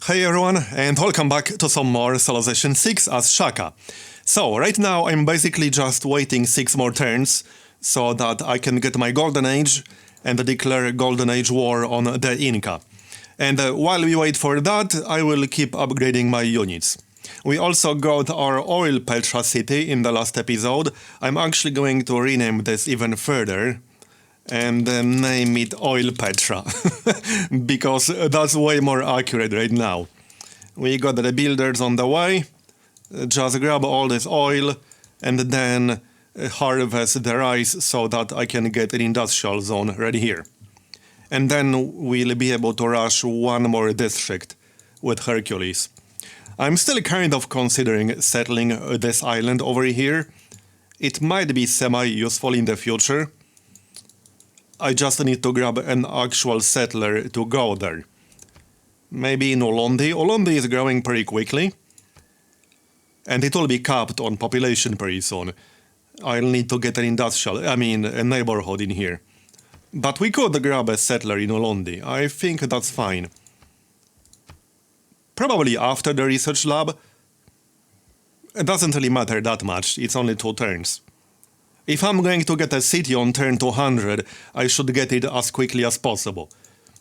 Hey everyone, and welcome back to some more Civilization 6 as Shaka. So, right now I'm basically just waiting 6 more turns so that I can get my Golden Age and declare Golden Age war on the Inca. And while we wait for that, I will keep upgrading my units. We also got our oil Petra city in the last episode. I'm actually going to rename this even further and name it Oil Petra, because that's way more accurate right now. We got the builders on the way. Just grab all this oil and then harvest the rice so that I can get an industrial zone ready here. And then we'll be able to rush one more district with Hercules. I'm still kind of considering settling this island over here. It might be semi-useful in the future. I just need to grab an actual settler to go there. Maybe in Olondi. Olondi is growing pretty quickly. And it will be capped on population pretty soon. I'll need to get a neighborhood in here. But we could grab a settler in Olondi. I think that's fine. Probably after the research lab. It doesn't really matter that much. It's only 2 turns. If I'm going to get a city on turn 200, I should get it as quickly as possible.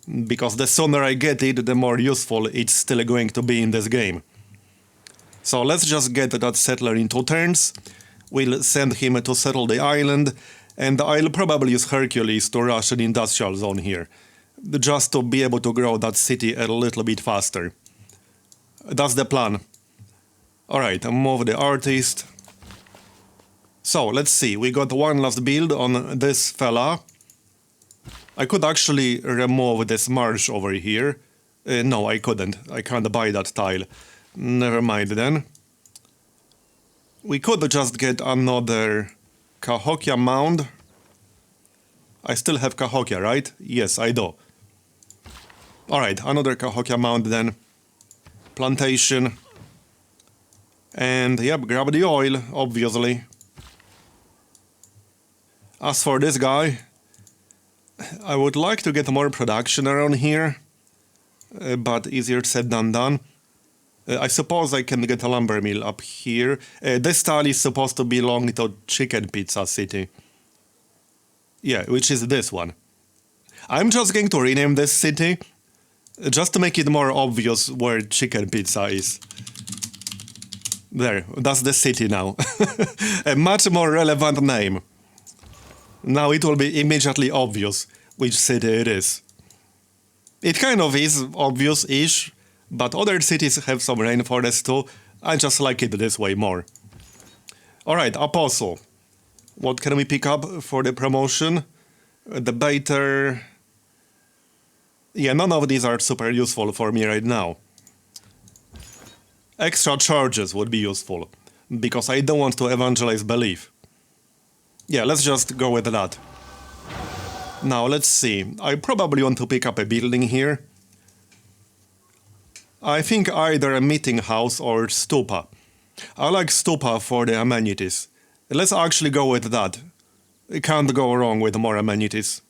Because the sooner I get it, the more useful it's still going to be in this game. So let's just get that settler in 2 turns. We'll send him to settle the island, and I'll probably use Hercules to rush an industrial zone here. Just to be able to grow that city a little bit faster. That's the plan. Alright, move the artist. So, let's see, we got one last build on this fella. I could actually remove this marsh over here. No, I couldn't. I can't buy that tile. Never mind then. We could just get another Cahokia mound. I still have Cahokia, right? Yes, I do. Alright, another Cahokia mound then. Plantation. And, yep, grab the oil, obviously. As for this guy, I would like to get more production around here, but easier said than done. I suppose I can get a lumber mill up here. This tile is supposed to belong to Chicken Pizza City. Yeah, which is this one. I'm just going to rename this city, just to make it more obvious where Chicken Pizza is. There, that's the city now. A much more relevant name. Now it will be immediately obvious which city it is. It kind of is obvious-ish, but other cities have some rainforest too. I just like it this way more. Alright, Apostle. What can we pick up for the promotion? The Baiter. Yeah, none of these are super useful for me right now. Extra charges would be useful, because I don't want to evangelize belief. Yeah, let's just go with that. Now, let's see. I probably want to pick up a building here. I think either a meeting house or stupa. I like stupa for the amenities. Let's actually go with that. It can't go wrong with more amenities.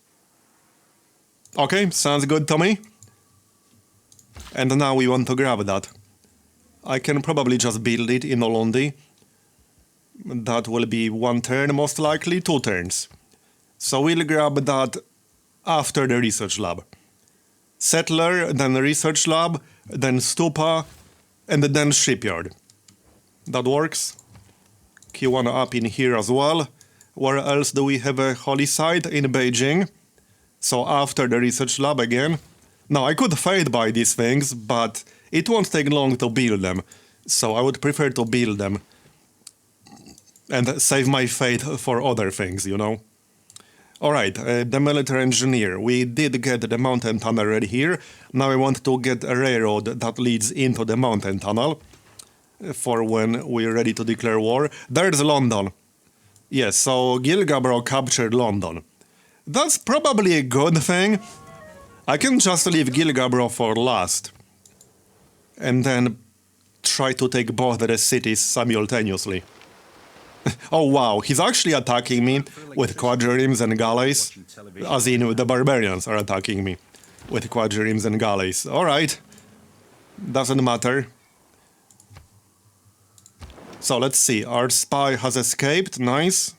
Okay, sounds good to me. And now we want to grab that. I can probably just build it in Olondi. That will be 1 turn, most likely 2 turns. So we'll grab that after the research lab. Settler, then research lab, then stupa, and then shipyard. That works. Q1 up in here as well. Where else do we have a holy site? In Beijing. So after the research lab again. Now I could fade by these things, but it won't take long to build them. So I would prefer to build them. And save my fate for other things, you know. Alright, the military engineer. We did get the mountain tunnel ready here. Now I want to get a railroad that leads into the mountain tunnel. For when we're ready to declare war. There's London. Yes, so Gilgabro captured London. That's probably a good thing. I can just leave Gilgabro for last. And then try to take both the cities simultaneously. Oh wow, he's actually attacking me with quadriremes and galleys. As in, the barbarians are attacking me with quadriremes and galleys. Alright. Doesn't matter. So let's see. Our spy has escaped. Nice.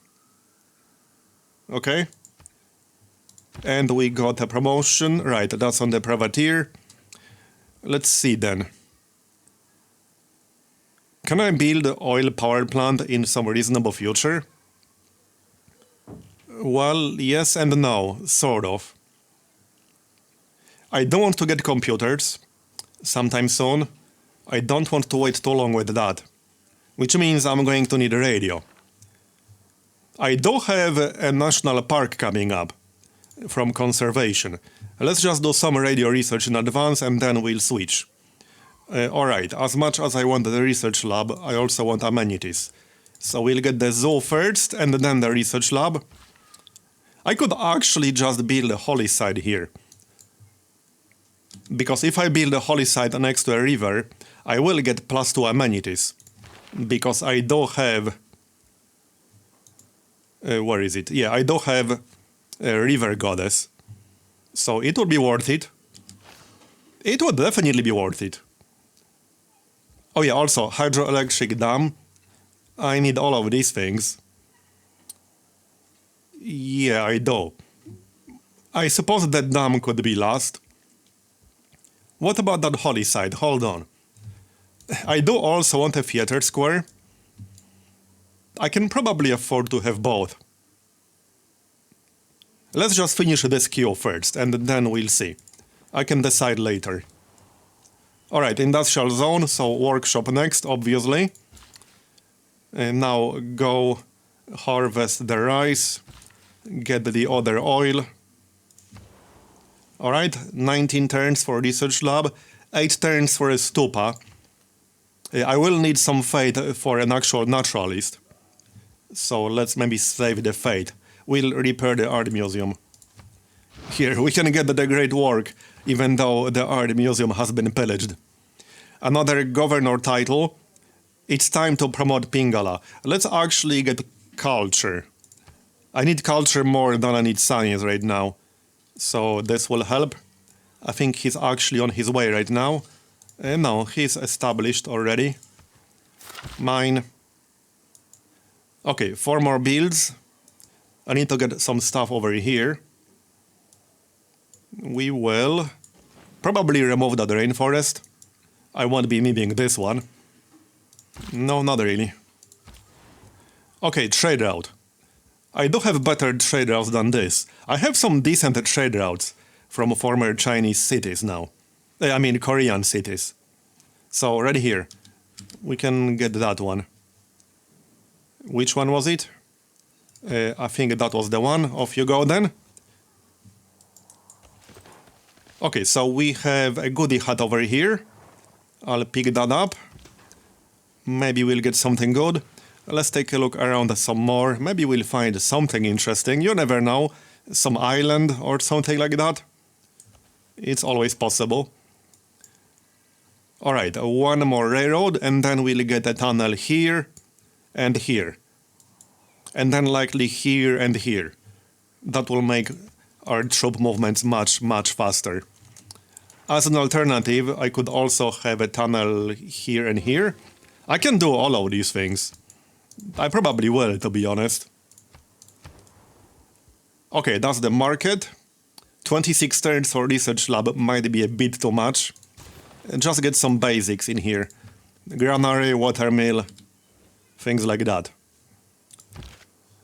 Okay. And we got a promotion. Right, that's on the privateer. Let's see then. Can I build an oil power plant in some reasonable future? Well, yes and no, sort of. I don't want to get computers sometime soon. I don't want to wait too long with that. Which means I'm going to need a radio. I do have a national park coming up from conservation. Let's just do some radio research in advance and then we'll switch. Alright, as much as I want the research lab, I also want amenities. So we'll get the zoo first and then the research lab. I could actually just build a holy site here. Because if I build a holy site next to a river, I will get +2 amenities. Because I do have... where is it? Yeah, I do have a river goddess. So it would be worth it. It would definitely be worth it. Oh yeah, also, hydroelectric dam. I need all of these things. Yeah, I do. I suppose that dam could be last. What about that holy site? Hold on. I do also want a theater square. I can probably afford to have both. Let's just finish this queue first, and then we'll see. I can decide later. Alright, industrial zone, so workshop next, obviously. And now go harvest the rice, get the other oil. Alright, 19 turns for research lab, 8 turns for a stupa. I will need some fate for an actual naturalist. So let's maybe save the fate. We'll repair the art museum. Here, we can get the great work, even though the art museum has been pillaged. Another governor title. It's time to promote Pingala. Let's actually get culture. I need culture more than I need science right now. So this will help. I think he's actually on his way right now. No, he's established already. Mine. Okay, 4 more builds. I need to get some stuff over here. We will probably remove that rainforest. I won't be needing this one. No, not really. Okay, trade route. I do have better trade routes than this. I have some decent trade routes from former Chinese cities now. I mean Korean cities. So right here, we can get that one. Which one was it? I think that was the one. Off you go then. Okay, so we have a goodie hat over here. I'll pick that up. Maybe we'll get something good. Let's take a look around some more. Maybe we'll find something interesting. You never know. Some island or something like that. It's always possible. Alright, one more railroad and then we'll get a tunnel here and here. And then likely here and here. That will make our troop movements much, much faster. As an alternative, I could also have a tunnel here and here. I can do all of these things. I probably will, to be honest. Okay, that's the market. 26 turns for research lab might be a bit too much. Just get some basics in here. Granary, watermill, things like that.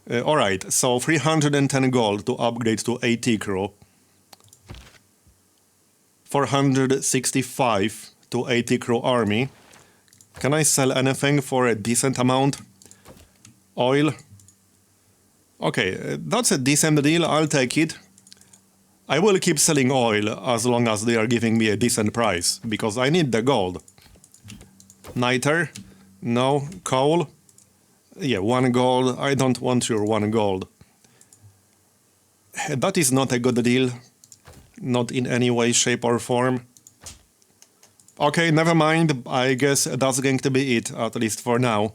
Alright, so 310 gold to upgrade to AT crew. 465 to AT crew army. Can I sell anything for a decent amount? Oil. Okay, that's a decent deal, I'll take it. I will keep selling oil as long as they are giving me a decent price, because I need the gold. Niter? No. Coal? Yeah, 1 gold. I don't want your 1 gold. That is not a good deal. Not in any way, shape or form. Okay, never mind. I guess that's going to be it, at least for now.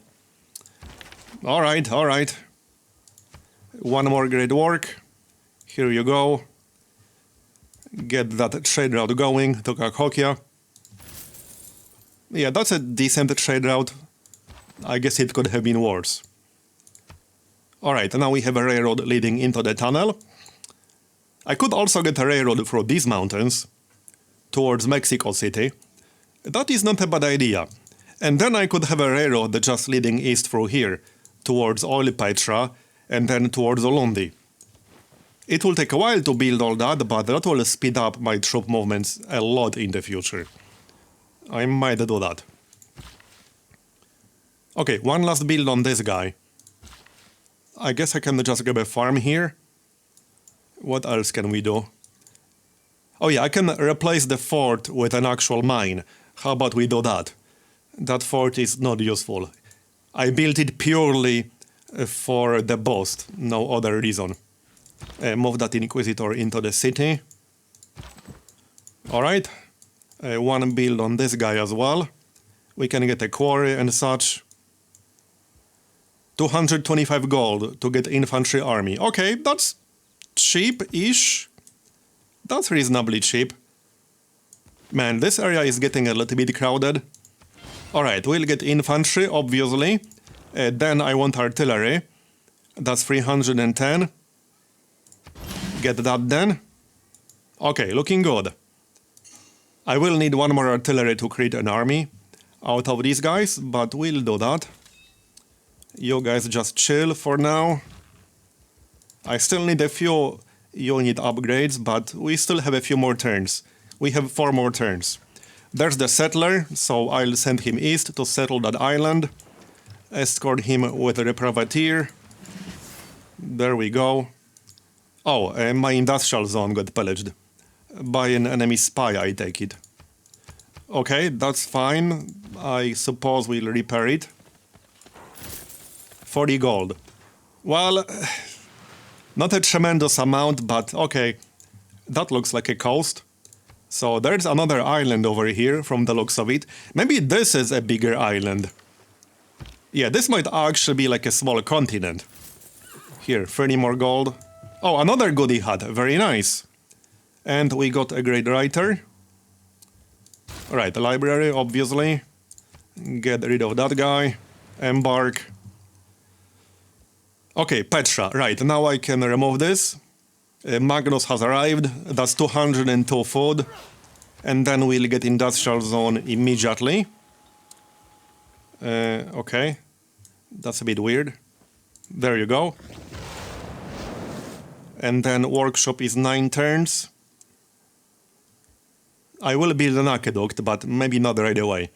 Alright, alright. 1 more great work. Here you go. Get that trade route going to Kakhokia. Yeah, that's a decent trade route. I guess it could have been worse. Alright, now we have a railroad leading into the tunnel. I could also get a railroad through these mountains towards Mexico City. That is not a bad idea. And then I could have a railroad just leading east through here, towards Oil Petra, and then towards Olundi. It will take a while to build all that, but that will speed up my troop movements a lot in the future. I might do that. Okay, one last build on this guy. I guess I can just grab a farm here. What else can we do? Oh yeah, I can replace the fort with an actual mine. How about we do that? That fort is not useful. I built it purely for the boss, no other reason. Move that Inquisitor into the city. Alright. One build on this guy as well. We can get a quarry and such. 225 gold to get infantry army. Okay, that's cheap-ish. That's reasonably cheap. Man, this area is getting a little bit crowded. Alright, we'll get infantry, obviously. Then I want artillery. That's 310. Get that then. Okay, looking good. I will need one more artillery to create an army out of these guys, but we'll do that. You guys just chill for now. I still need a few unit upgrades, but we still have a few more turns. We have 4 more turns. There's the settler, so I'll send him east to settle that island. Escort him with a privateer. There we go. Oh, my industrial zone got pillaged. By an enemy spy, I take it. Okay, that's fine. I suppose we'll repair it. 40 gold. Well, not a tremendous amount, but okay. That looks like a coast. So there's another island over here from the looks of it. Maybe this is a bigger island. Yeah, this might actually be like a small continent. Here, 30 more gold. Oh, another goodie hut. Very nice. And we got a great writer. Alright, the library, obviously. Get rid of that guy. Embark. Okay, Petra. Right, now I can remove this. Magnus has arrived. That's 202 food. And then we'll get industrial zone immediately. Okay. That's a bit weird. There you go. And then workshop is 9 turns. I will build an aqueduct, but maybe not right away.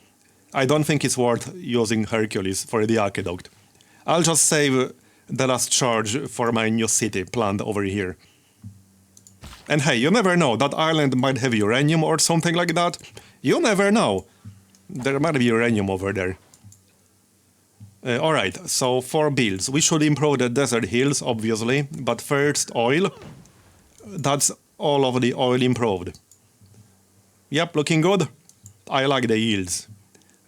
I don't think it's worth using Hercules for the aqueduct. I'll just save the last charge for my new city planned over here. And hey, you never know, that island might have uranium or something like that. You never know. There might be uranium over there. Alright, so 4 builds. We should improve the desert hills, obviously, but first oil. That's all of the oil improved. Yep, looking good. I like the yields.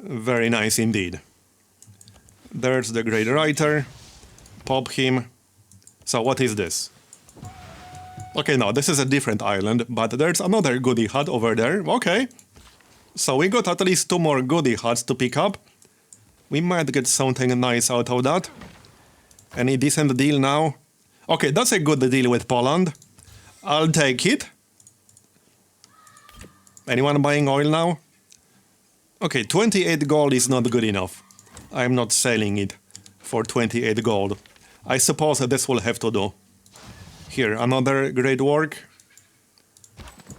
Very nice indeed. There's the great writer. Pop him. So what is this? Okay, no, this is a different island, but there's another goodie hut over there. Okay. So we got at least 2 more goodie huts to pick up. We might get something nice out of that. Any decent deal now? Okay, that's a good deal with Poland. I'll take it. Anyone buying oil now? Okay, 28 gold is not good enough. I'm not selling it for 28 gold. I suppose this will have to do. Here, another great work.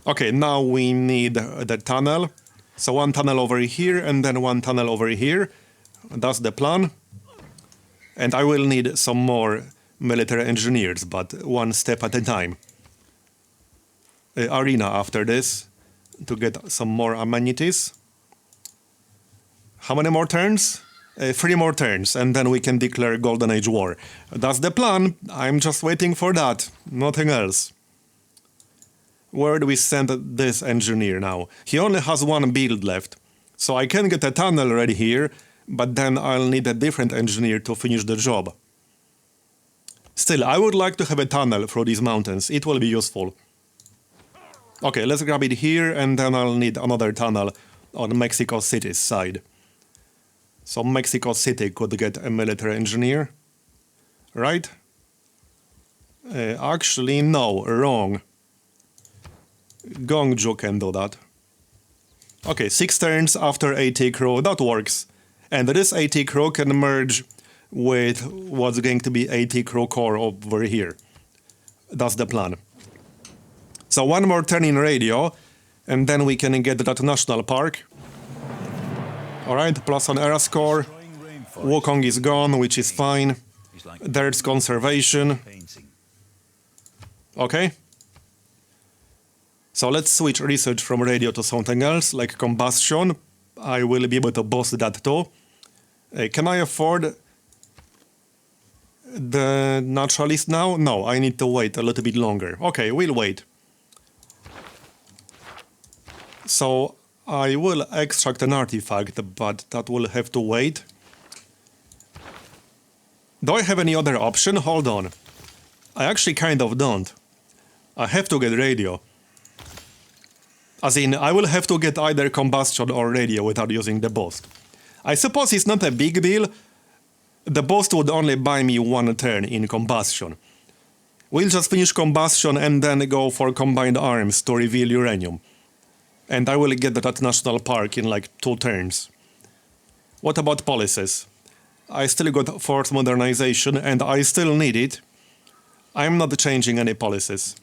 Okay, now we need the tunnel. So 1 tunnel over here and then 1 tunnel over here. That's the plan. And I will need some more military engineers, but 1 step at a time. Arena after this, to get some more amenities. How many more turns? 3 more turns, and then we can declare Golden Age War. That's the plan. I'm just waiting for that. Nothing else. Where do we send this engineer now? He only has 1 build left. So I can get a tunnel ready here, but then I'll need a different engineer to finish the job. Still, I would like to have a tunnel through these mountains. It will be useful. Okay, let's grab it here, and then I'll need another tunnel on Mexico City's side. So Mexico City could get a military engineer, right? Actually, no, wrong. Gongju can do that. Okay, 6 turns after AT crew, that works. And this AT crew can merge with what's going to be AT crew core over here. That's the plan. So 1 more turn in radio, and then we can get that national park. Alright, plus 1 era score. Wukong is gone, which is fine. There's conservation. Okay. So let's switch research from radio to something else, like combustion. I will be able to boost that too. Can I afford the naturalist now? No, I need to wait a little bit longer. Okay, we'll wait. So I will extract an artifact, but that will have to wait. Do I have any other option? Hold on. I actually kind of don't. I have to get radio. As in, I will have to get either combustion or radio without using the boost. I suppose it's not a big deal. The boost would only buy me 1 turn in combustion. We'll just finish combustion and then go for combined arms to reveal uranium. And I will get that national park in like 2 turns. What about policies? I still got force modernization and I still need it. I'm not changing any policies.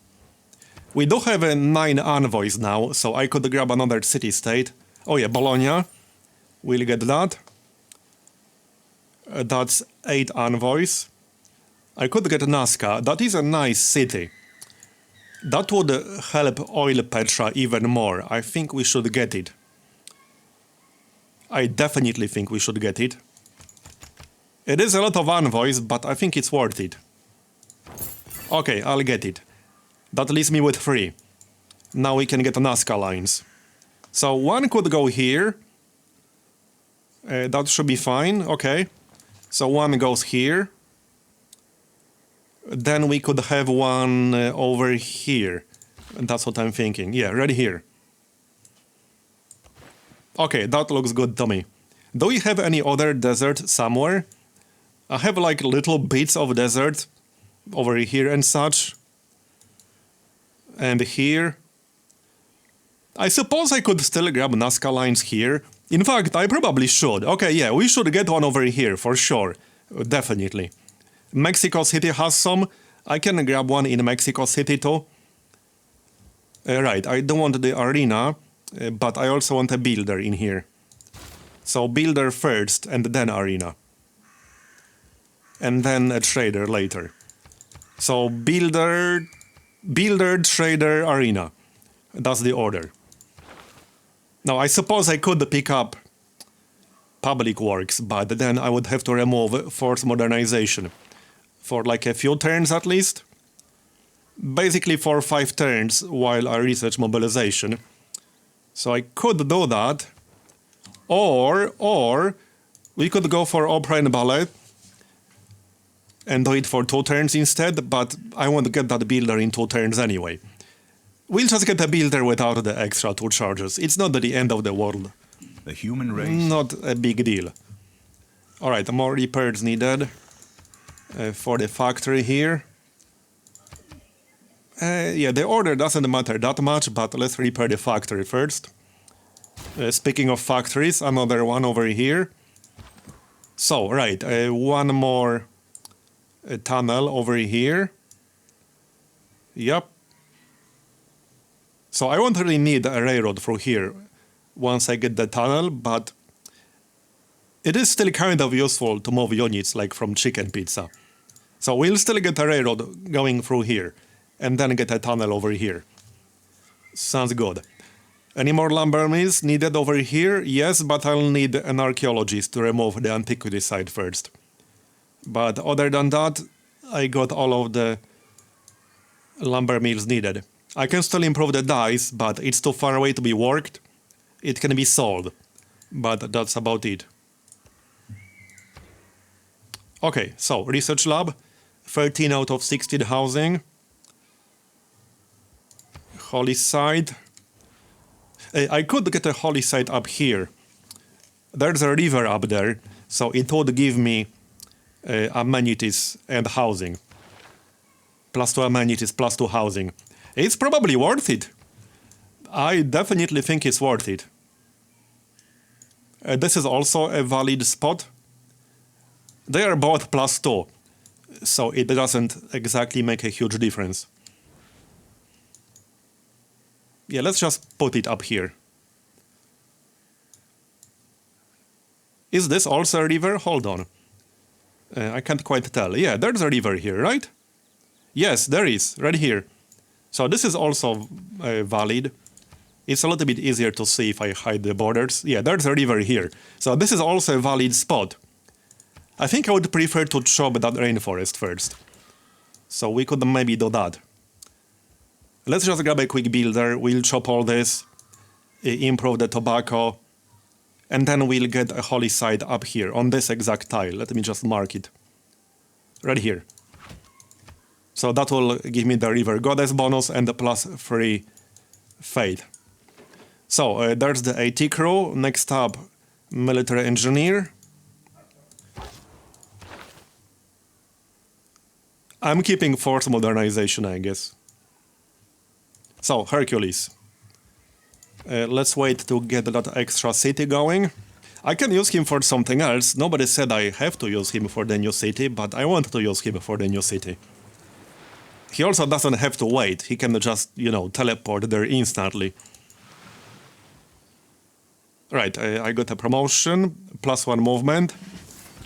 We do have 9 envoys now, so I could grab another city-state. Oh yeah, Bologna. We'll get that. That's 8 envoys. I could get Nazca. That is a nice city. That would help oil Petra even more. I think we should get it. I definitely think we should get it. It is a lot of envoys, but I think it's worth it. Okay, I'll get it. That leaves me with 3. Now we can get Nazca lines. So 1 could go here. That should be fine, okay. So 1 goes here. Then we could have 1 over here. And that's what I'm thinking. Yeah, right here. Okay, that looks good to me. Do we have any other desert somewhere? I have like little bits of desert over here and such. And here. I suppose I could still grab Nazca lines here. In fact, I probably should. Okay, yeah, we should get 1 over here for sure. Definitely. Mexico City has some. I can grab 1 in Mexico City too. Right, I don't want the arena, but I also want a builder in here. So builder first and then arena. And then a trader later. So builder, trader, arena. That's the order. Now I suppose I could pick up public works, but then I would have to remove force modernization. For like a few turns at least. Basically for 5 turns while I research mobilization. So I could do that. Or we could go for opera and ballet and do it for 2 turns instead, but I won't get that builder in 2 turns anyway. We'll just get a builder without the extra 2 charges. It's not the end of the world. The human race. Not a big deal. Alright, more repairs needed. For the factory here. Yeah, the order doesn't matter that much, but let's repair the factory first. Speaking of factories, another one over here. So, right, 1 more tunnel over here. Yep. So I won't really need a railroad through here once I get the tunnel, but it is still kind of useful to move units like from chicken pizza. So we'll still get a railroad going through here, and then get a tunnel over here. Sounds good. Any more lumber mills needed over here? Yes, but I'll need an archaeologist to remove the antiquity side first. But other than that, I got all of the lumber mills needed. I can still improve the dice, but it's too far away to be worked. It can be sold, but that's about it. Okay, so research lab, 13 out of 16 housing. Holy site. I could get a holy site up here. There's a river up there, so it would give me amenities and housing. +2 amenities, +2 housing. It's probably worth it. I definitely think it's worth it. This is also a valid spot. They are both +2, so it doesn't exactly make a huge difference. Yeah, let's just put it up here. Is this also a river? Hold on. I can't quite tell. Yeah, there's a river here, right? Yes, there is, right here. So this is also valid. It's a little bit easier to see if I hide the borders. Yeah, there's a river here. So this is also a valid spot. I think I would prefer to chop that rainforest first. So we could maybe do that. Let's just grab a quick builder. We'll chop all this, improve the tobacco, and then we'll get a holy site up here on this exact tile. Let me just mark it. Right here. So that will give me the river goddess bonus and the +3 fate. So there's the AT crew. Next up, military engineer. I'm keeping force modernization, I guess. So, Hercules. Let's wait to get that extra city going. I can use him for something else. Nobody said I have to use him for the new city, but I want to use him for the new city. He also doesn't have to wait. He can just, teleport there instantly. Right, I got a promotion, +1 movement.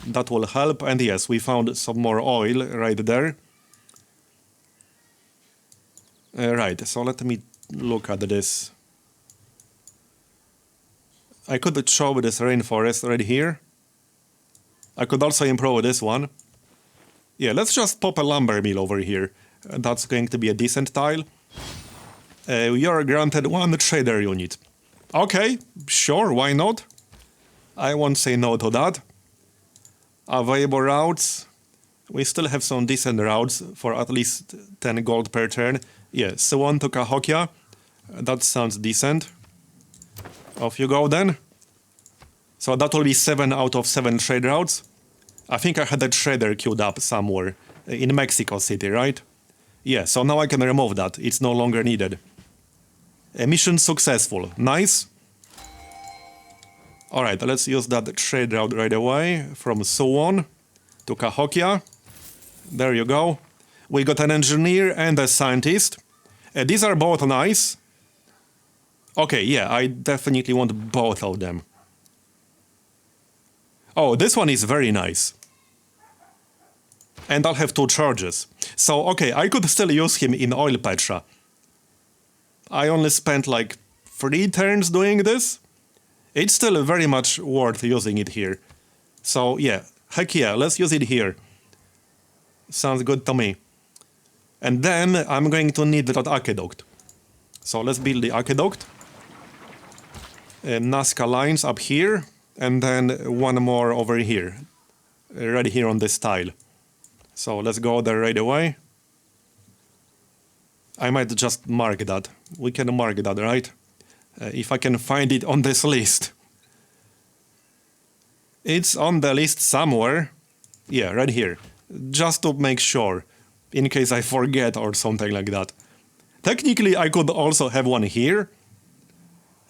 That will help. And yes, we found some more oil right there. Right, so let me look at this. I could show this rainforest right here. I could also improve this one. Yeah, let's just pop a lumber mill over here. That's going to be a decent tile. You are granted 1 trader unit. Okay, sure, why not? I won't say no to that. Available routes. We still have some decent routes for at least 10 gold per turn. Yeah, Suwon to Cahokia. That sounds decent. Off you go then. So that will be 7 out of 7 trade routes. I think I had a trader queued up somewhere in Mexico City, right? Yeah, so now I can remove that. It's no longer needed. Mission successful. Nice. Alright, let's use that trade route right away from Suwon to Cahokia. There you go. We got an engineer and a scientist. These are both nice. Okay, yeah, I definitely want both of them. Oh, this one is very nice. And I'll have 2 charges. So, okay, I could still use him in Oil Petra. I only spent like 3 turns doing this. It's still very much worth using it here. So, yeah, heck yeah, let's use it here. Sounds good to me. And then I'm going to need that aqueduct. So let's build the aqueduct. Nazca lines up here. And then 1 more over here. Right here on this tile. So let's go there right away. I might just mark that. We can mark that, right? If I can find it on this list. It's on the list somewhere. Yeah, right here. Just to make sure. In case I forget or something like that. Technically, I could also have one here.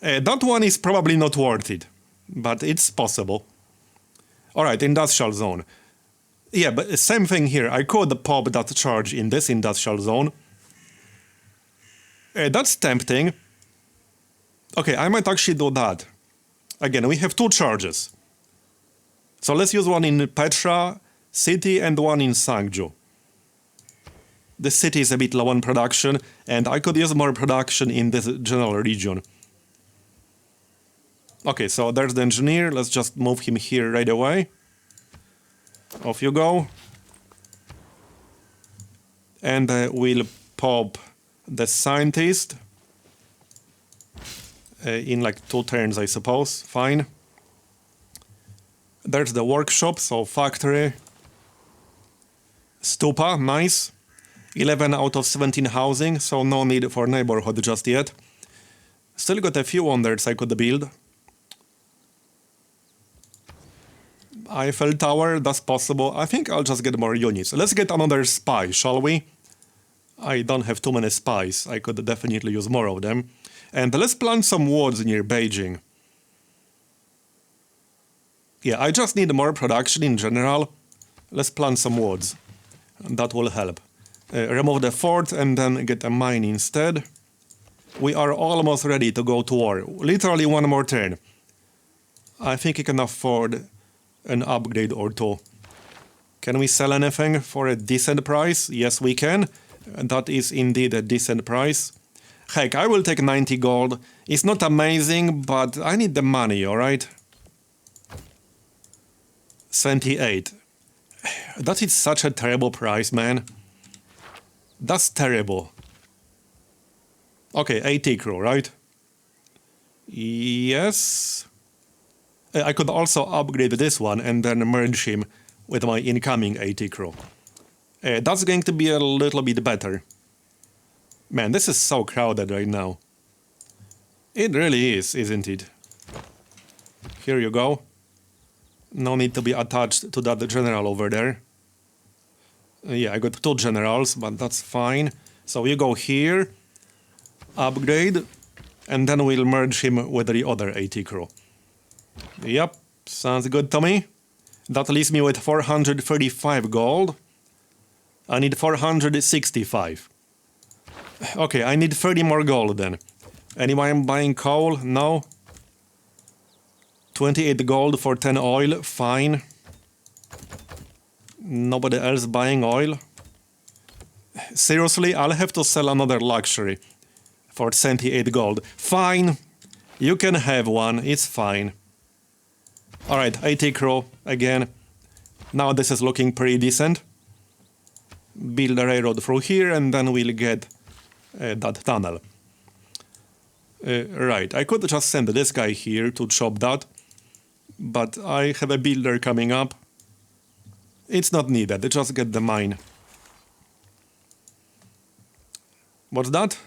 That one is probably not worth it. But it's possible. Alright, industrial zone. Yeah, but same thing here. I could pop that charge in this industrial zone. That's tempting. Okay, I might actually do that. Again, we have 2 charges. So let's use one in Petra City and one in Sangju. The city is a bit low on production, and I could use more production in this general region. Okay, so there's the engineer. Let's just move him here right away. Off you go. And we'll pop the scientist. In like 2 turns, I suppose. Fine. There's the workshop, so factory. Stupa, nice. 11 out of 17 housing, so no need for neighborhood just yet. Still got a few wonders I could build. Eiffel Tower, that's possible. I think I'll just get more units. Let's get another spy, shall we? I don't have too many spies. I could definitely use more of them. And let's plant some wards near Beijing. Yeah, I just need more production in general. Let's plant some wards. That will help. Remove the fort and then get a mine instead. We are almost ready to go to war. Literally one more turn. I think you can afford an upgrade or two. Can we sell anything for a decent price? Yes, we can. That is indeed a decent price. Heck, I will take 90 gold. It's not amazing, but I need the money, alright? 78. That is such a terrible price, man. That's terrible. Okay, 80 crew, right? Yes. I could also upgrade this one and then merge him with my incoming 80 crew. That's going to be a little bit better. Man, this is so crowded right now. It really is, isn't it? Here you go. No need to be attached to that general over there. Yeah, I got 2 generals, but that's fine. So you go here, upgrade, and then we'll merge him with the other 80 crew. Yep, sounds good to me. That leaves me with 435 gold. I need 465. Okay, I need 30 more gold then. Anyone buying coal? No. 28 gold for 10 oil, fine. Nobody else buying oil? Seriously, I'll have to sell another luxury for 78 gold. Fine, you can have one, it's fine. Alright, 80 crew again. Now this is looking pretty decent. Build a railroad through here and then we'll get that tunnel. Right, I could just send this guy here to chop that. But I have a builder coming up. It's not needed, just get the mine. What's that?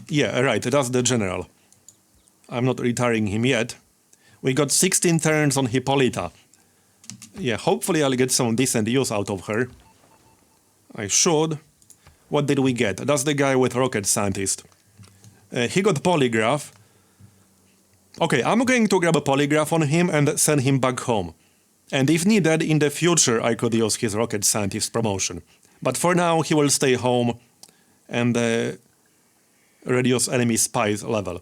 Yeah, right, that's the general. I'm not retiring him yet. We got 16 turns on Hippolyta. Yeah, hopefully I'll get some decent use out of her. I should. What did we get? That's the guy with rocket scientist. He got polygraph. Okay, I'm going to grab a polygraph on him and send him back home. And if needed, in the future I could use his rocket scientist promotion. But for now, he will stay home and reduce enemy spies level.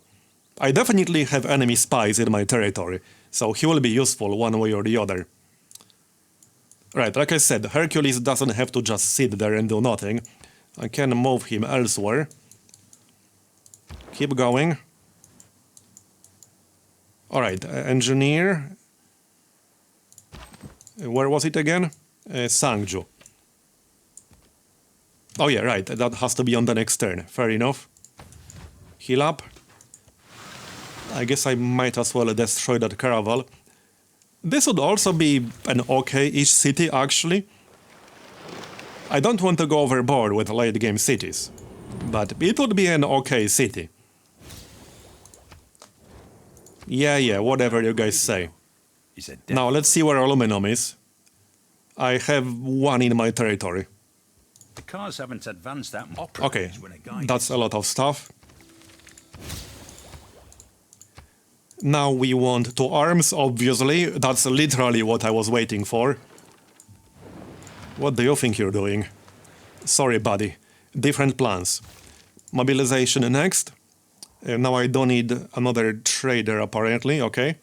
I definitely have enemy spies in my territory, so he will be useful one way or the other. Right, like I said, Hercules doesn't have to just sit there and do nothing. I can move him elsewhere. Keep going. Alright, engineer. Where was it again? Sangju. Oh yeah, right, that has to be on the next turn. Fair enough. Heal up. I guess I might as well destroy that caravel. This would also be an okay-ish city, actually. I don't want to go overboard with late-game cities, but it would be an okay city. Yeah, whatever you guys say. Now, let's see where aluminum is. I have one in my territory. The cars haven't advanced that much. Okay, that's a lot of stuff. Now we want 2 arms, obviously. That's literally what I was waiting for. What do you think you're doing? Sorry, buddy. Different plans. Mobilization next. Now I don't need another trader, apparently. Okay.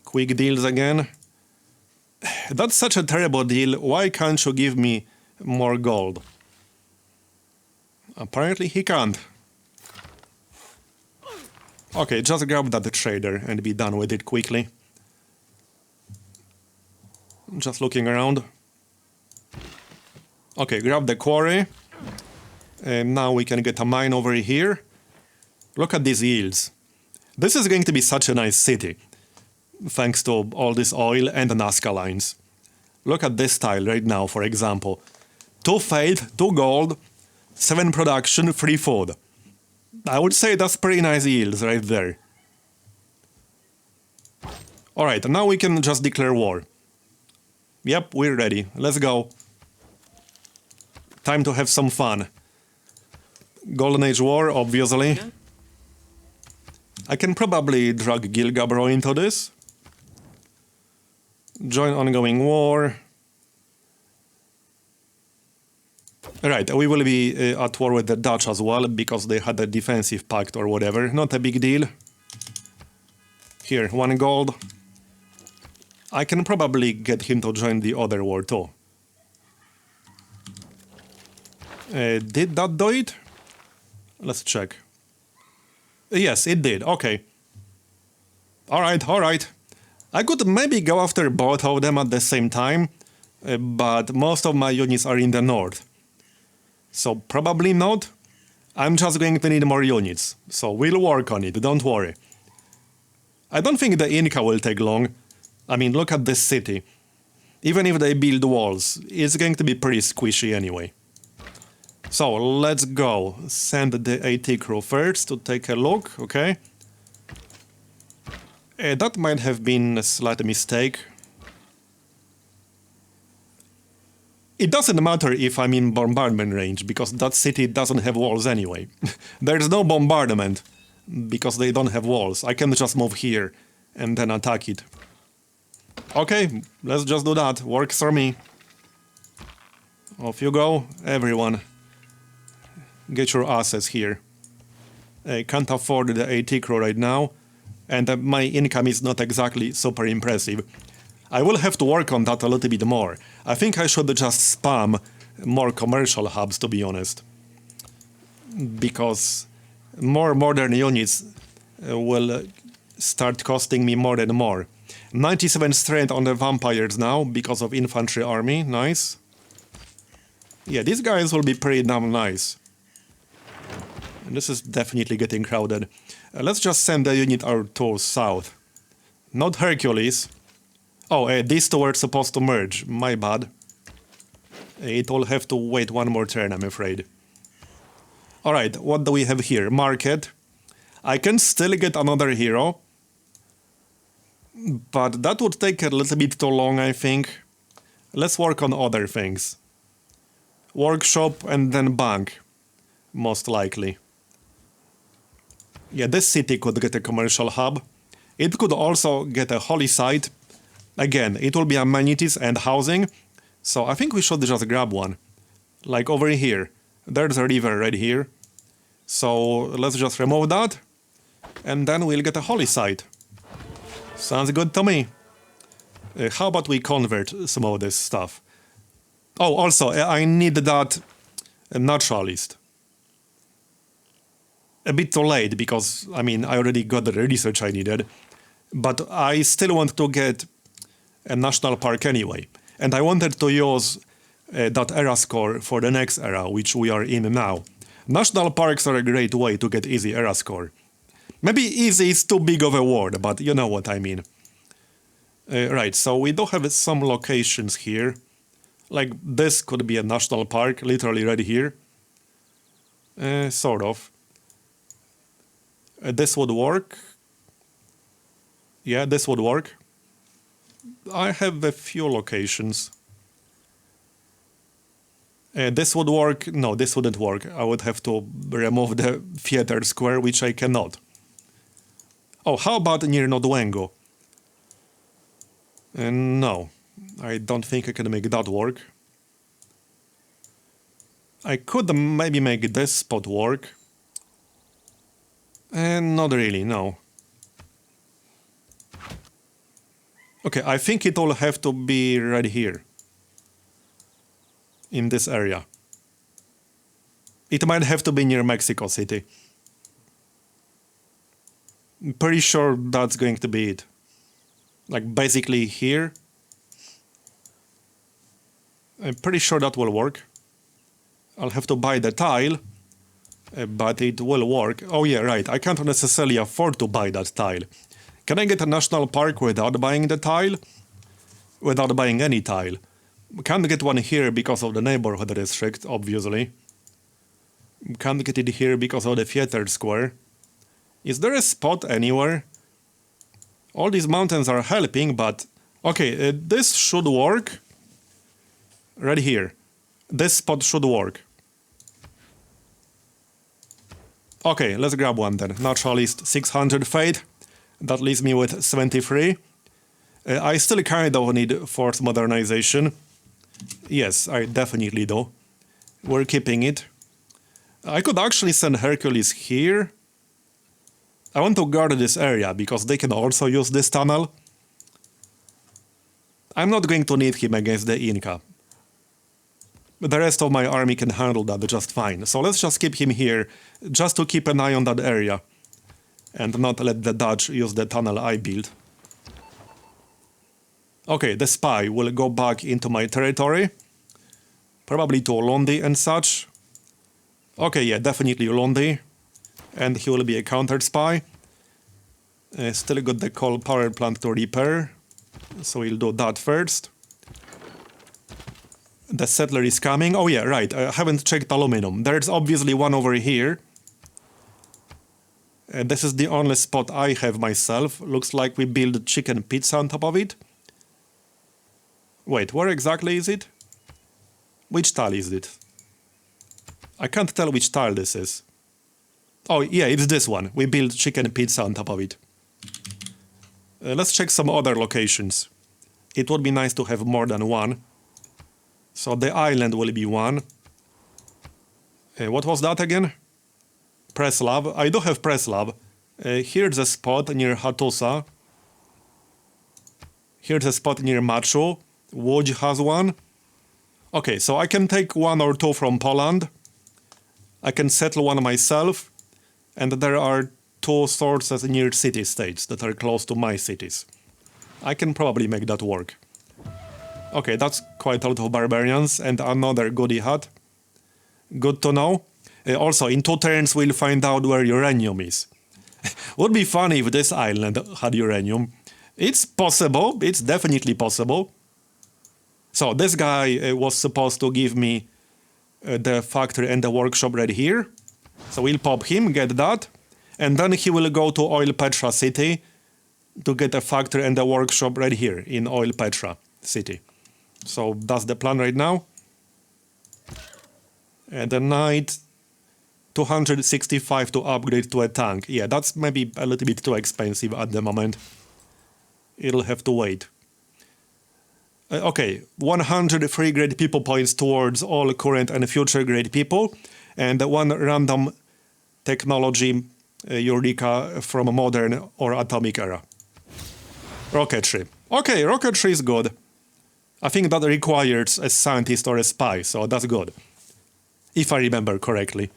Quick deals again. That's such a terrible deal. Why can't you give me more gold? Apparently he can't. Okay, just grab that trader and be done with it quickly. Just looking around. Okay, grab the quarry. And now we can get a mine over here. Look at these yields. This is going to be such a nice city. Thanks to all this oil and the Nazca lines. Look at this tile right now, for example. 2 faith, 2 gold, 7 production, 3 food. I would say that's pretty nice yields right there. Alright, now we can just declare war. Yep, we're ready. Let's go. Time to have some fun. Golden Age War, obviously. I can probably drag Gilgabro into this. Join ongoing war. Right, we will be at war with the Dutch as well, because they had a defensive pact or whatever. Not a big deal. Here, 1 gold. I can probably get him to join the other war too. Did that do it? Let's check. Yes, it did. Okay. Alright, alright. I could maybe go after both of them at the same time, but most of my units are in the north. So probably not. I'm just going to need more units, so we'll work on it, don't worry. I don't think the Inca will take long. I mean, look at this city. Even if they build walls, it's going to be pretty squishy anyway. So, let's go. Send the AT crew first to take a look, okay? That might have been a slight mistake. It doesn't matter if I'm in bombardment range, because that city doesn't have walls anyway. There's no bombardment, because they don't have walls. I can just move here and then attack it. Okay, let's just do that. Works for me. Off you go, everyone. Get your asses here. I can't afford the AT crew right now, and my income is not exactly super impressive. I will have to work on that a little bit more. I think I should just spam more commercial hubs, to be honest. Because more modern units will start costing me more and more. 97 strength on the vampires now, because of infantry army. Nice. Yeah, these guys will be pretty damn nice. And this is definitely getting crowded. Let's just send the unit out to south. Not Hercules. Oh, these two were supposed to merge. My bad. It will have to wait one more turn, I'm afraid. Alright, what do we have here? Market. I can still get another hero. But that would take a little bit too long, I think. Let's work on other things. Workshop and then bank. Most likely. Yeah, this city could get a commercial hub. It could also get a holy site. Again, it will be amenities and housing. So I think we should just grab one. Like over here. There's a river right here. So let's just remove that. And then we'll get a holy site. Sounds good to me. How about we convert some of this stuff? Oh, also, I need that naturalist. A bit too late, because, I mean, I already got the research I needed. But I still want to get a national park anyway. And I wanted to use that era score for the next era, which we are in now. National parks are a great way to get easy era score. Maybe easy is too big of a word, but you know what I mean. Right, so we do have some locations here. Like, this could be a national park, literally right here. Sort of. This would work. Yeah, this would work. I have a few locations. This would work. No, this wouldn't work. I would have to remove the theater square, which I cannot. Oh, how about near Nodwengo? No, I don't think I can make that work. I could maybe make this spot work. Not really, no. Okay, I think it will have to be right here. In this area. It might have to be near Mexico City. I'm pretty sure that's going to be it. Like basically here. I'm pretty sure that will work. I'll have to buy the tile. But it will work. Oh yeah, right. I can't necessarily afford to buy that tile. Can I get a national park without buying the tile? Without buying any tile. Can't get one here because of the neighborhood district, obviously. Can't get it here because of the theater square. Is there a spot anywhere? All these mountains are helping, but... Okay, this should work. Right here. This spot should work. Okay, let's grab one then. Naturalist 600 fate. That leaves me with 73. I still kind of need force modernization. Yes, I definitely do. We're keeping it. I could actually send Hercules here. I want to guard this area because they can also use this tunnel. I'm not going to need him against the Inca. The rest of my army can handle that just fine. So let's just keep him here, just to keep an eye on that area. And not let the Dutch use the tunnel I built. Okay, the spy will go back into my territory. Probably to Londi and such. Okay, yeah, definitely Londi. And he will be a counter spy. Still got the coal power plant to repair. So we'll do that first. The settler is coming. Oh yeah, right, I haven't checked aluminum. There's obviously one over here. This is the only spot I have myself. Looks like we build chicken pizza on top of it. Wait, where exactly is it? Which tile is it? I can't tell which tile this is. Oh yeah, it's this one. We build chicken pizza on top of it. Let's check some other locations. It would be nice to have more than one. So the island will be one. What was that again? Press lab. I do have press lab. Here's a spot near Hatusa. Here's a spot near Machu. Łódź has one. Okay, so I can take one or two from Poland. I can settle one myself. And there are two sources near city-states that are close to my cities. I can probably make that work. Okay, that's quite a lot of barbarians and another goodie hat. Good to know. Also, in 2 turns we'll find out where uranium is. Would be funny if this island had uranium. It's possible, it's definitely possible. So this guy was supposed to give me the factory and the workshop right here. So we'll pop him, get that. And then he will go to Oil Petra City to get a factory and a workshop right here in Oil Petra City. So that's the plan right now. And the knight, 265 to upgrade to a tank. Yeah, that's maybe a little bit too expensive at the moment. It'll have to wait. Okay, 100 free grade people points towards all current and future grade people. And 1 random technology Eureka from modern or atomic era. Rocketry. Okay, rocketry is good. I think that requires a scientist or a spy, so that's good. If I remember correctly.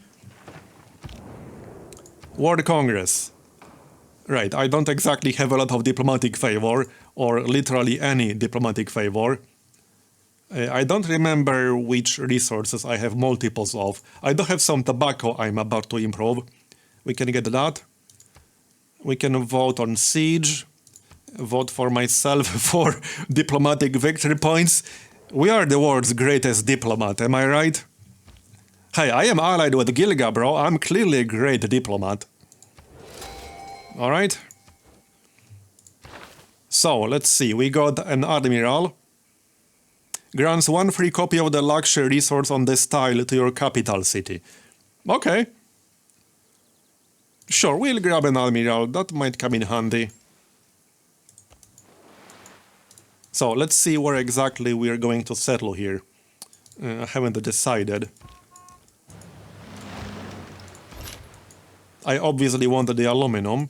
World Congress. Right, I don't exactly have a lot of diplomatic favor, or literally any diplomatic favor. I don't remember which resources I have multiples of. I do have some tobacco I'm about to improve. We can get that. We can vote on siege. Vote for myself for diplomatic victory points. We are the world's greatest diplomat, am I right? Hey, I am allied with Gilga, bro. I'm clearly a great diplomat. Alright. So, let's see. We got an admiral. Grants 1 free copy of the luxury resource on this tile to your capital city. Okay. Sure, we'll grab an admiral. That might come in handy. So, let's see where exactly we are going to settle here. I haven't decided. I obviously wanted the aluminum.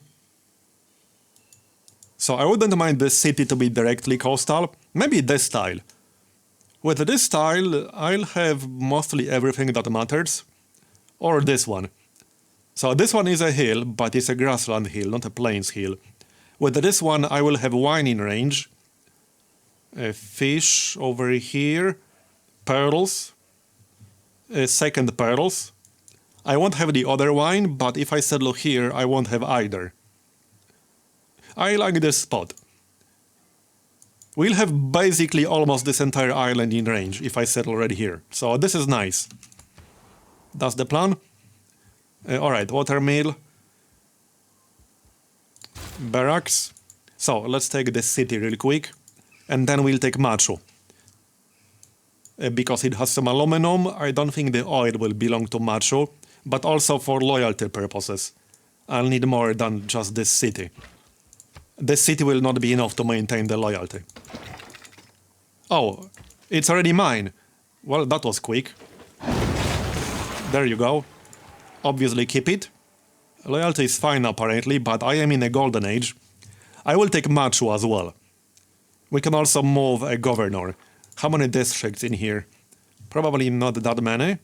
So I wouldn't mind this city to be directly coastal. Maybe this style. With this style, I'll have mostly everything that matters. Or this one. So this one is a hill, but it's a grassland hill, not a plains hill. With this one, I will have wine in range. Fish over here. Pearls. Second pearls. I won't have the other wine, but if I settle here, I won't have either. I like this spot. We'll have basically almost this entire island in range if I settle right here. So this is nice. That's the plan. Alright, watermill. Barracks. So, let's take the city real quick. And then we'll take Machu. Because it has some aluminum, I don't think the oil will belong to Machu. But also for loyalty purposes. I'll need more than just this city. This city will not be enough to maintain the loyalty. Oh, it's already mine. Well, that was quick. There you go. Obviously keep it. Loyalty is fine apparently, but I am in a golden age. I will take Machu as well. We can also move a governor. How many districts in here? Probably not that many.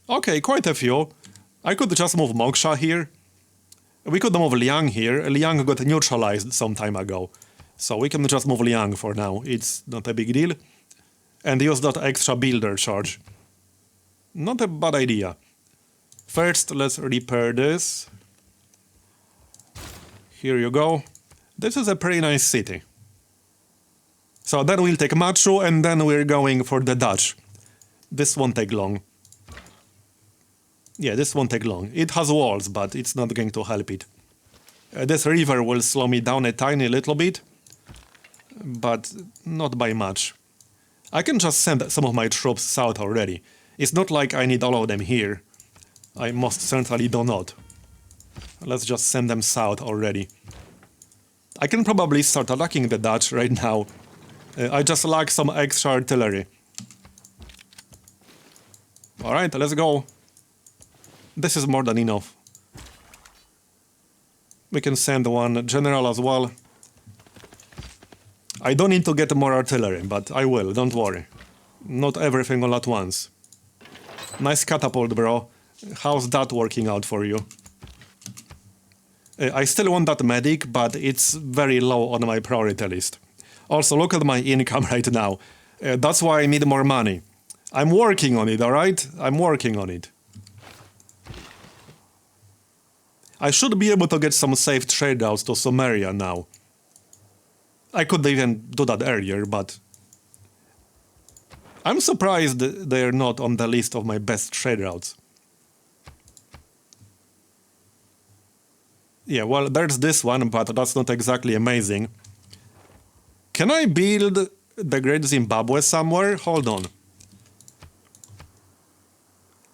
Okay, quite a few. I could just move Moksha here. We could move Liang here. Liang got neutralized some time ago. So we can just move Liang for now. It's not a big deal. And use that extra builder charge. Not a bad idea. First, let's repair this. Here you go. This is a pretty nice city. So then we'll take Machu and then we're going for the Dutch. This won't take long. Yeah, this won't take long. It has walls, but it's not going to help it. This river will slow me down a tiny little bit, but not by much. I can just send some of my troops south already. It's not like I need all of them here. I most certainly do not. Let's just send them south already. I can probably start attacking the Dutch right now. I just lack some extra artillery. Alright, let's go. This is more than enough. We can send one general as well. I don't need to get more artillery, but I will, don't worry. Not everything all at once. Nice catapult, bro. How's that working out for you? I still want that medic, but it's very low on my priority list. Also, look at my income right now. That's why I need more money. I'm working on it, alright? I'm working on it. I should be able to get some safe trade routes to Sumeria now. I could even do that earlier, but I'm surprised they're not on the list of my best trade routes. Yeah, well, there's this one, but that's not exactly amazing. Can I build the Great Zimbabwe somewhere? Hold on.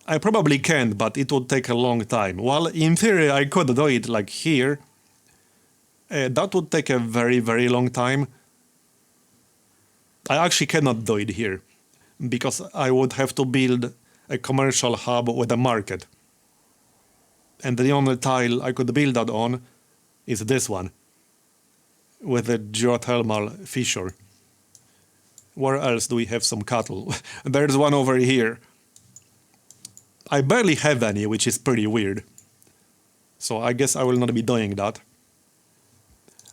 I probably can't, but it would take a long time. Well, in theory, I could do it like here. That would take a very, very long time. I actually cannot do it here, because I would have to build a commercial hub with a market. And the only tile I could build that on is this one, with a geothermal fissure. Where else do we have some cattle? There's one over here. I barely have any, which is pretty weird. So I guess I will not be doing that.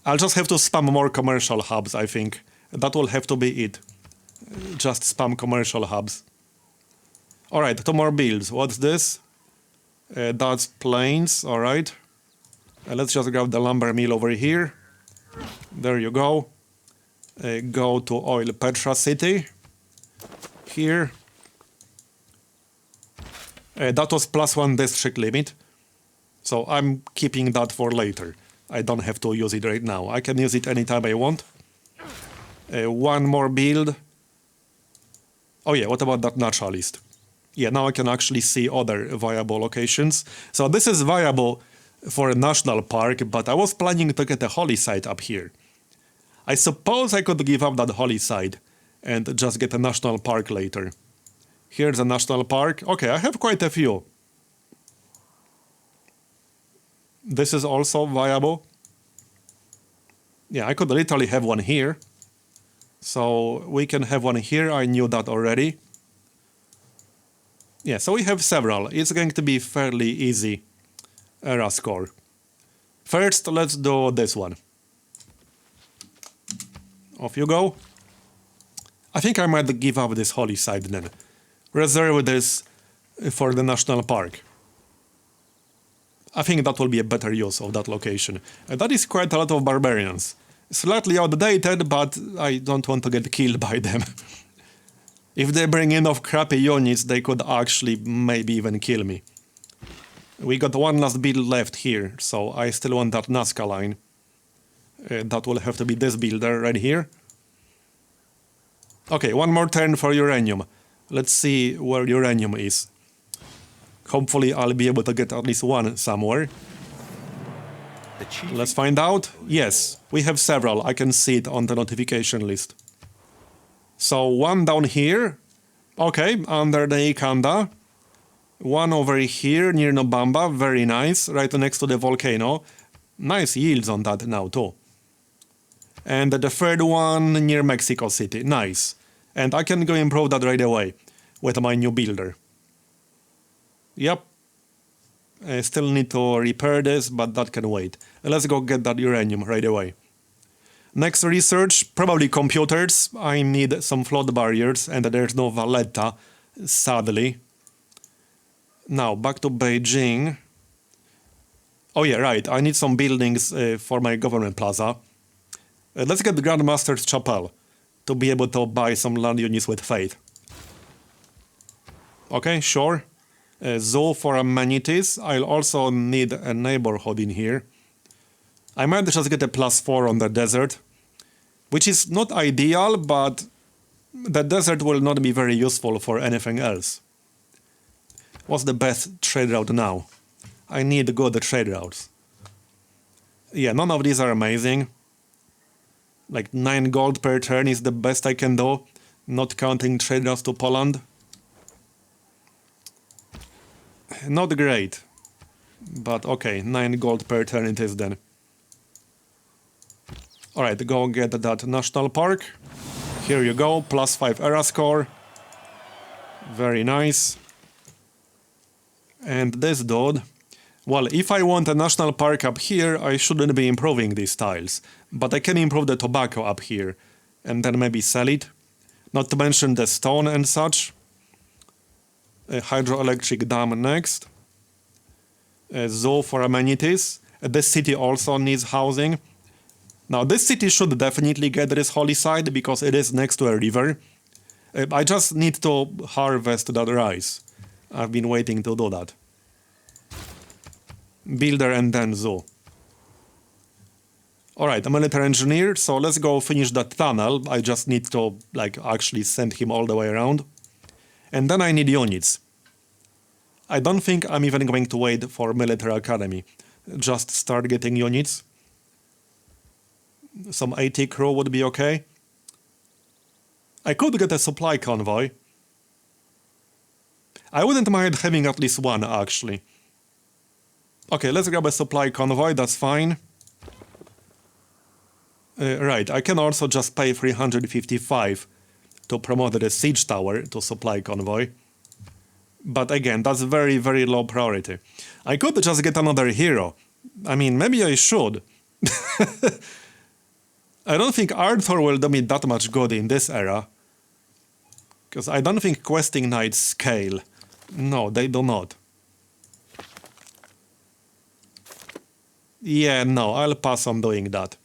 I'll just have to spam more commercial hubs, I think. That will have to be it. Just spam commercial hubs. Alright, 2 more builds. What's this? That's plains, alright. Let's just grab the lumber mill over here. There you go. Go to Oil Petra City. Here. That was +1 district limit. So I'm keeping that for later. I don't have to use it right now. I can use it anytime I want. 1 more build. Oh yeah, what about that naturalist? Yeah, now I can actually see other viable locations. So this is viable for a national park, but I was planning to get a holy site up here. I suppose I could give up that holy site and just get a national park later. Here's a national park. Okay, I have quite a few. This is also viable. Yeah, I could literally have one here. So we can have one here. I knew that already. Yeah, so we have several. It's going to be fairly easy era score. First, let's do this one. Off you go. I think I might give up this holy site then. Reserve this for the national park. I think that will be a better use of that location. That is quite a lot of barbarians. Slightly outdated, but I don't want to get killed by them. If they bring enough crappy units, they could actually maybe even kill me. We got one last build left here, so I still want that Nazca line. That will have to be this builder right here. Okay, one more turn for uranium. Let's see where uranium is. Hopefully I'll be able to get at least one somewhere. Let's find out. Yes, we have several. I can see it on the notification list. So one down here. Okay, under the Ikanda. One over here near Nobamba. Very nice. Right next to the volcano. Nice yields on that now too. And the third one near Mexico City. Nice. And I can go improve that right away with my new builder. Yep. I still need to repair this, but that can wait. Let's go get that uranium right away. Next research, probably computers. I need some flood barriers, and there's no Valletta, sadly. Now, back to Beijing. Oh yeah, right, I need some buildings for my government plaza. Let's get the Grandmaster's Chapel to be able to buy some land units with faith. Okay, sure. Zoo for amenities. I'll also need a neighborhood in here. I might just get a +4 on the desert, which is not ideal, but the desert will not be very useful for anything else. What's the best trade route now? I need good trade routes. Yeah, none of these are amazing. Like 9 gold per turn is the best I can do, not counting trade routes to Poland. Not great, but okay, 9 gold per turn it is then. Alright, go get that national park. Here you go, +5 era score. Very nice. And this dude. Well, if I want a national park up here, I shouldn't be improving these tiles. But I can improve the tobacco up here, and then maybe sell it. Not to mention the stone and such. A hydroelectric dam next. A zoo for amenities. This city also needs housing. Now this city should definitely get this holy site because it is next to a river. I just need to harvest that rice. I've been waiting to do that. Builder and then zoo. Alright, a military engineer, so let's go finish that tunnel. I just need to actually send him all the way around. And then I need units. I don't think I'm even going to wait for military academy. Just start getting units. Some AT crew would be okay. I could get a supply convoy. I wouldn't mind having at least one, actually. Okay, let's grab a supply convoy, that's fine. Right, I can also just pay 355 to promote the siege tower to supply convoy. But again, that's very, very low priority. I could just get another hero. I mean, maybe I should. I don't think Arthur will do me that much good in this era. Because I don't think questing knights scale. No, they do not. Yeah, no, I'll pass on doing that.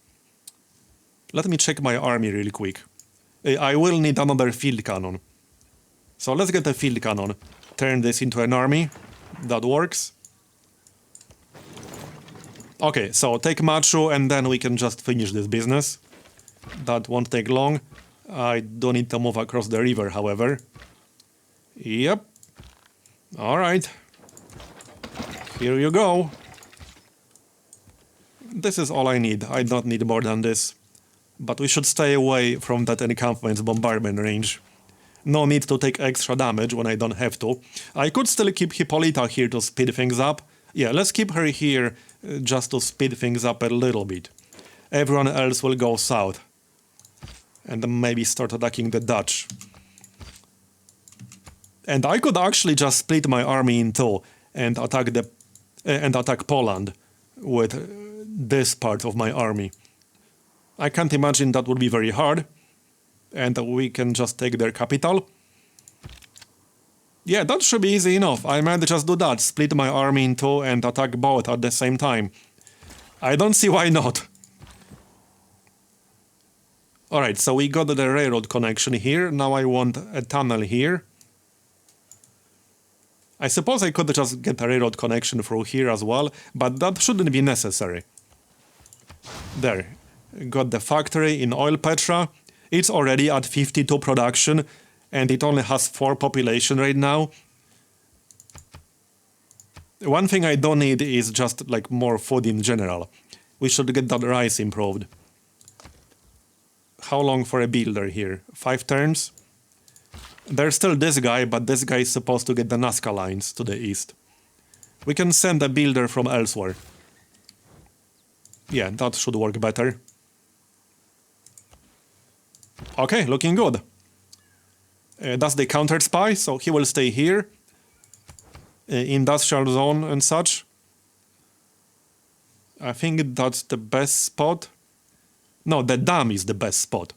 Let me check my army really quick. I will need another field cannon. So let's get a field cannon. Turn this into an army. That works. Okay, so take Machu and then we can just finish this business. That won't take long. I do need to move across the river, however. Yep. Alright. Here you go. This is all I need. I don't need more than this. But we should stay away from that encampment's bombardment range. No need to take extra damage when I don't have to. I could still keep Hippolyta here to speed things up. Yeah, let's keep her here just to speed things up a little bit. Everyone else will go south. And then maybe start attacking the Dutch. And I could actually just split my army in two and attack Poland with this part of my army. I can't imagine that would be very hard. And we can just take their capital. Yeah, that should be easy enough. I might just do that, split my army in two and attack both at the same time. I don't see why not. Alright, so we got the railroad connection here. Now I want a tunnel here. I suppose I could just get a railroad connection through here as well, but that shouldn't be necessary. There. Got the factory in Oil Petra. It's already at 52 production, and it only has 4 population right now. One thing I don't need is just like more food in general. We should get that rice improved. How long for a builder here? 5 turns? There's still this guy, but this guy is supposed to get the Nazca lines to the east. We can send a builder from elsewhere. Yeah, that should work better. Okay, looking good. That's the counter spy, so he will stay here. Industrial zone and such. I think that's the best spot. No, the dam is the best spot.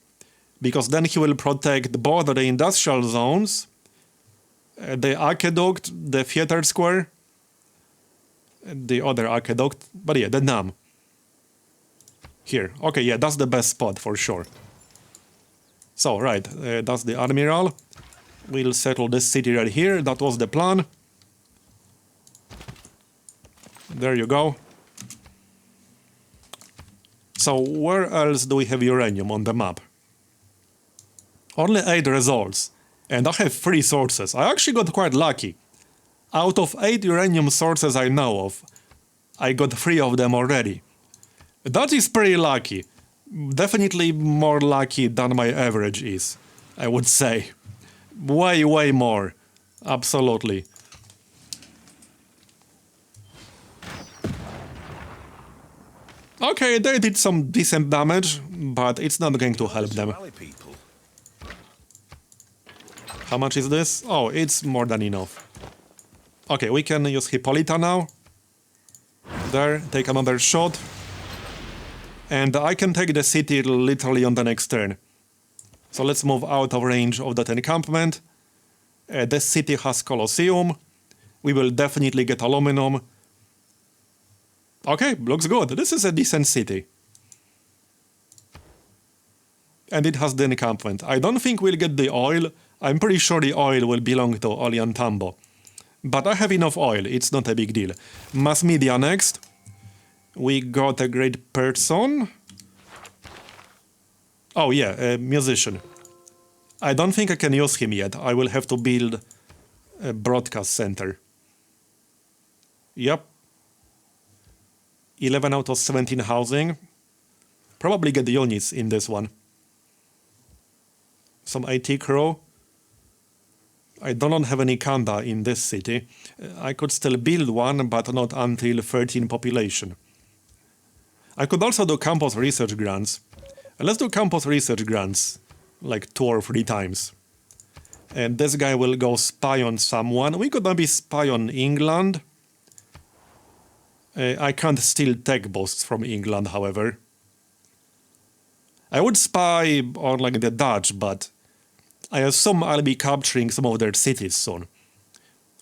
Because then he will protect both the industrial zones, the aqueduct, the theater square, the other aqueduct, but yeah, the dam. Here. Okay, yeah, that's the best spot for sure. So, right, that's the Admiral. We'll settle this city right here. That was the plan. There you go. So, where else do we have uranium on the map? Only 8 results. And I have 3 sources. I actually got quite lucky. Out of 8 uranium sources I know of, I got 3 of them already. That is pretty lucky. Definitely more lucky than my average is, I would say. Way, way more. Absolutely. Okay, they did some decent damage, but it's not going to help them. How much is this? Oh, it's more than enough. Okay, we can use Hippolyta now. There, take another shot. And I can take the city literally on the next turn. So let's move out of range of that encampment. This city has Colosseum. We will definitely get aluminum. Okay, looks good. This is a decent city. And it has the encampment. I don't think we'll get the oil. I'm pretty sure the oil will belong to Ollantaytambo. But I have enough oil, it's not a big deal. Mass media next. We got a great person. Oh yeah, a musician. I don't think I can use him yet. I will have to build a broadcast center. Yep. 11 out of 17 housing. Probably get the units in this one. Some IT crew. I don't have any Kanda in this city. I could still build one, but not until 13 population. I could also do campus research grants. Let's do campus research grants, like 2 or 3 times. And this guy will go spy on someone. We could maybe spy on England. I can't steal tech boosts from England, however. I would spy on like the Dutch, but I assume I'll be capturing some of their cities soon.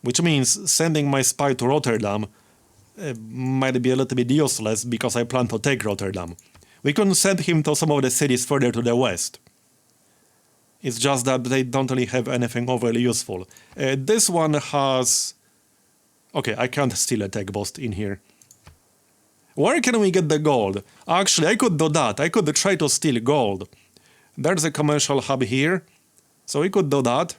Which means sending my spy to Rotterdam might be a little bit useless because I plan to take Rotterdam. We can send him to some of the cities further to the west. It's just that they don't really have anything overly useful. This one has... Okay, I can't steal a tech boost in here. Where can we get the gold? Actually, I could do that. I could try to steal gold. There's a commercial hub here, so we could do that.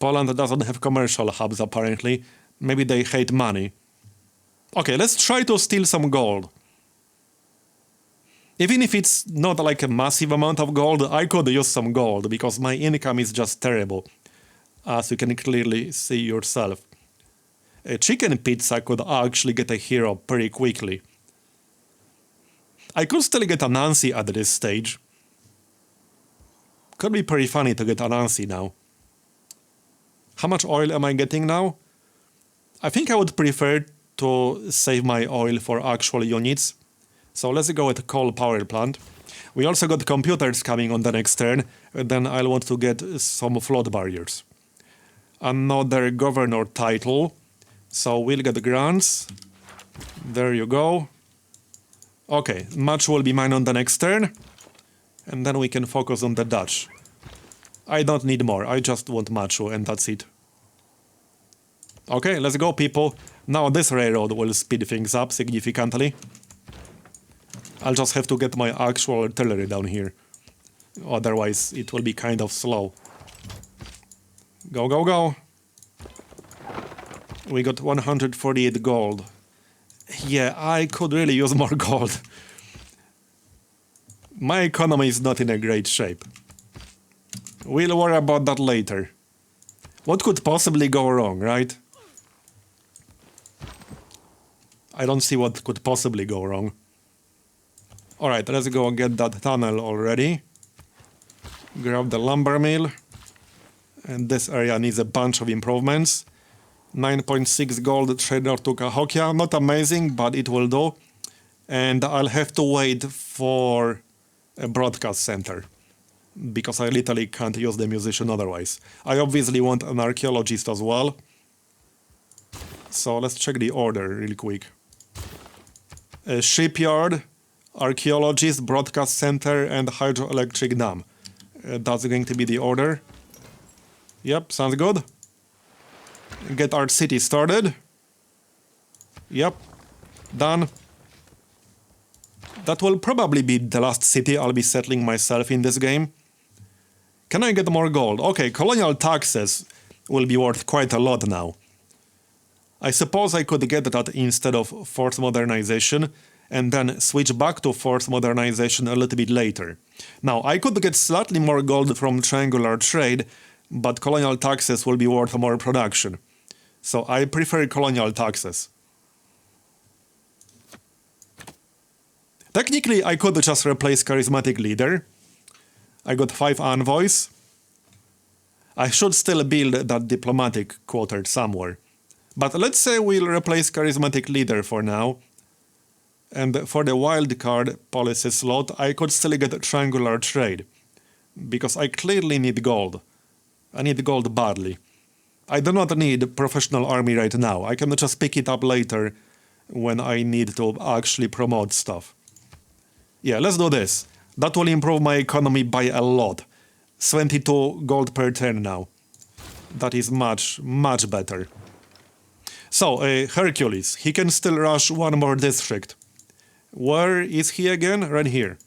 Poland doesn't have commercial hubs, apparently. Maybe they hate money. Okay, let's try to steal some gold. Even if it's not like a massive amount of gold, I could use some gold, because my income is just terrible, as you can clearly see yourself. A chicken pizza could actually get a hero pretty quickly. I could still get a Nancy at this stage. Could be pretty funny to get a Nancy now. How much oil am I getting now? I think I would prefer to save my oil for actual units. So let's go with coal power plant. We also got computers coming on the next turn, and then I'll want to get some flood barriers. Another governor title. So we'll get grants. There you go. Okay, much will be mine on the next turn. And then we can focus on the Dutch. I don't need more, I just want macho and that's it. Okay, let's go people. Now this railroad will speed things up significantly. I'll just have to get my actual artillery down here. Otherwise it will be kind of slow. Go, go, go. We got 148 gold. Yeah, I could really use more gold. My economy is not in a great shape. We'll worry about that later. What could possibly go wrong, right? I don't see what could possibly go wrong. Alright, let's go get that tunnel already. Grab the lumber mill. And this area needs a bunch of improvements. 9.6 gold trader to Cahokia. Not amazing, but it will do. And I'll have to wait for a broadcast center. Because I literally can't use the musician otherwise. I obviously want an archaeologist as well. So let's check the order real quick. A shipyard, archaeologist, broadcast center, and hydroelectric dam. That's going to be the order. Yep, sounds good. Get our city started. Yep, done. That will probably be the last city I'll be settling myself in this game. Can I get more gold? Okay, colonial taxes will be worth quite a lot now. I suppose I could get that instead of forced modernization and then switch back to forced modernization a little bit later. Now, I could get slightly more gold from triangular trade, but colonial taxes will be worth more production. So I prefer colonial taxes. Technically, I could just replace charismatic leader. I got 5 envoys. I should still build that diplomatic quarter somewhere. But let's say we'll replace charismatic leader for now. And for the wildcard policy slot, I could still get triangular trade. Because I clearly need gold. I need gold badly. I do not need professional army right now. I can just pick it up later when I need to actually promote stuff. Yeah, let's do this. That will improve my economy by a lot. 22 gold per turn now. That is much, much better. So, Hercules, he can still rush one more district. Where is he again? Right here.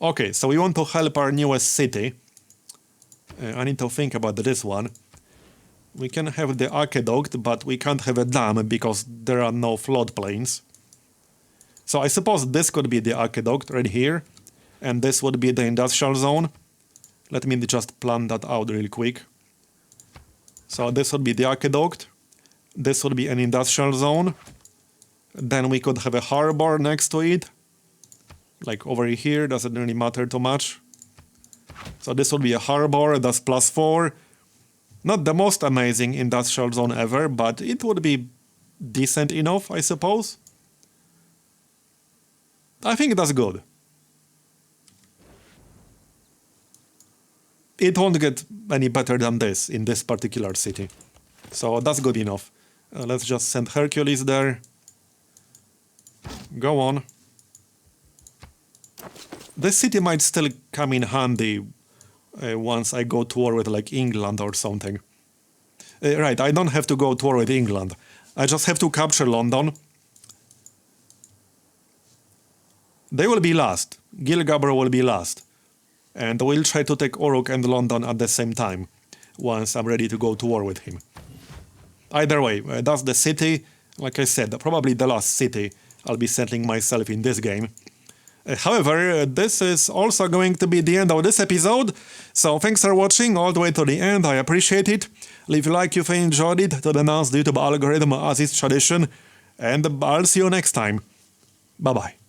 Okay, so we want to help our newest city. I need to think about this one. We can have the aqueduct, but we can't have a dam because there are no floodplains. So I suppose this could be the aqueduct right here, and this would be the industrial zone. Let me just plan that out real quick. So this would be the aqueduct, this would be an industrial zone, then we could have a harbor next to it, like over here, doesn't really matter too much. So this would be a harbor, that's +4. Not the most amazing industrial zone ever, but it would be decent enough, I suppose. I think that's good. It won't get any better than this in this particular city. So that's good enough. Let's just send Hercules there. Go on. This city might still come in handy once I go to war with like England or something. Right, I don't have to go to war with England. I just have to capture London. They will be last. Gilgabr will be last. And we'll try to take Uruk and London at the same time, once I'm ready to go to war with him. Either way, that's the city. Like I said, probably the last city I'll be settling myself in this game. However, this is also going to be the end of this episode, so thanks for watching all the way to the end, I appreciate it. Leave a like if you enjoyed it to the announced YouTube algorithm as is tradition, and I'll see you next time. Bye bye.